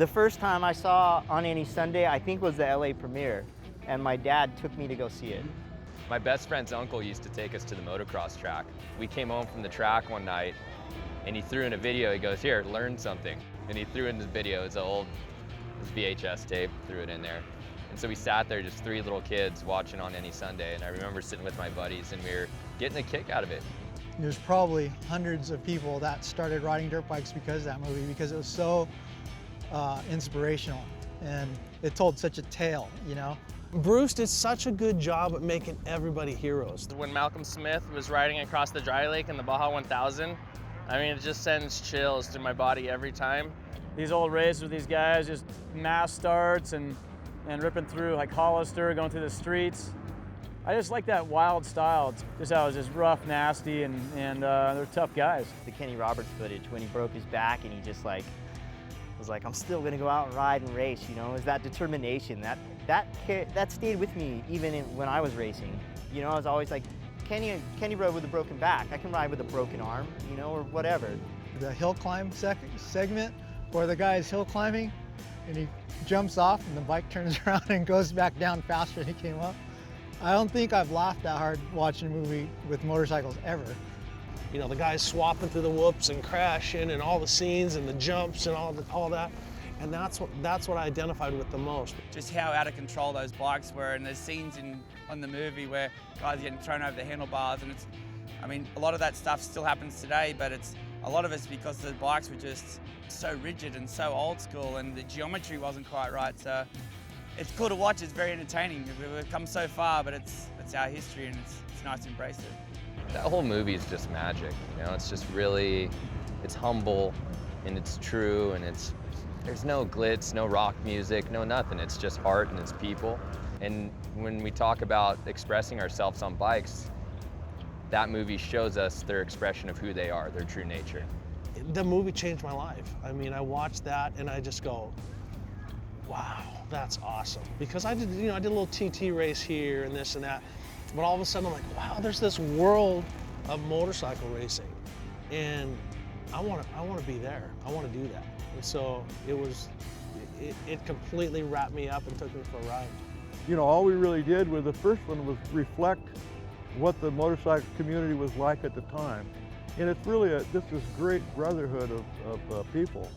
The first time I saw On Any Sunday, I think was the LA premiere, and my dad took me to go see it. My best friend's uncle used to take us to the motocross track. We came home from the track one night and he threw in a video. He goes, "Here, learn something." And he threw in this video. It's an old VHS tape, threw it in there. And so we sat there, just three little kids watching On Any Sunday. And I remember sitting with my buddies and we were getting a kick out of it. There's probably hundreds of people that started riding dirt bikes because of that movie, because it was so inspirational and it told such a tale, you know? Bruce did such a good job at making everybody heroes. When Malcolm Smith was riding across the dry lake in the Baja 1000, I mean, it just sends chills through my body every time. These old races with these guys, just mass starts and ripping through like Hollister, going through the streets. I just like that wild style. It's just how it was just rough, nasty, and they're tough guys. The Kenny Roberts footage when he broke his back and he just like was like, I'm still gonna go out and ride and race, you know? It was that determination, that stayed with me even when I was racing. You know, I was always like, Kenny rode with a broken back. I can ride with a broken arm, you know, or whatever. The hill climb segment where the guy is hill climbing and he jumps off and the bike turns around and goes back down faster than he came up. I don't think I've laughed that hard watching a movie with motorcycles ever. You know, the guys swapping through the whoops and crashing and all the scenes and the jumps and all that. And that's what I identified with the most. Just how out of control those bikes were, and there's scenes on the movie where guys are getting thrown over the handlebars, and I mean, a lot of that stuff still happens today, but a lot of it's because the bikes were just so rigid and so old school, and the geometry wasn't quite right. So it's cool to watch. It's very entertaining. We've come so far, but it's our history, and it's nice to embrace it. That whole movie is just magic, you know? It's just really, it's humble and it's true, and there's no glitz, no rock music, no nothing. It's just art and it's people. And when we talk about expressing ourselves on bikes, that movie shows us their expression of who they are, their true nature. The movie changed my life. I mean, I watched that and I just go, wow, that's awesome. Because I did a little TT race here and this and that, but all of a sudden I'm like, wow, there's this world of motorcycle racing, and I want to be there. I want to do that. And so it completely wrapped me up and took me for a ride. You know, all we really did with the first one was reflect what the motorcycle community was like at the time. And it's really this great brotherhood of people.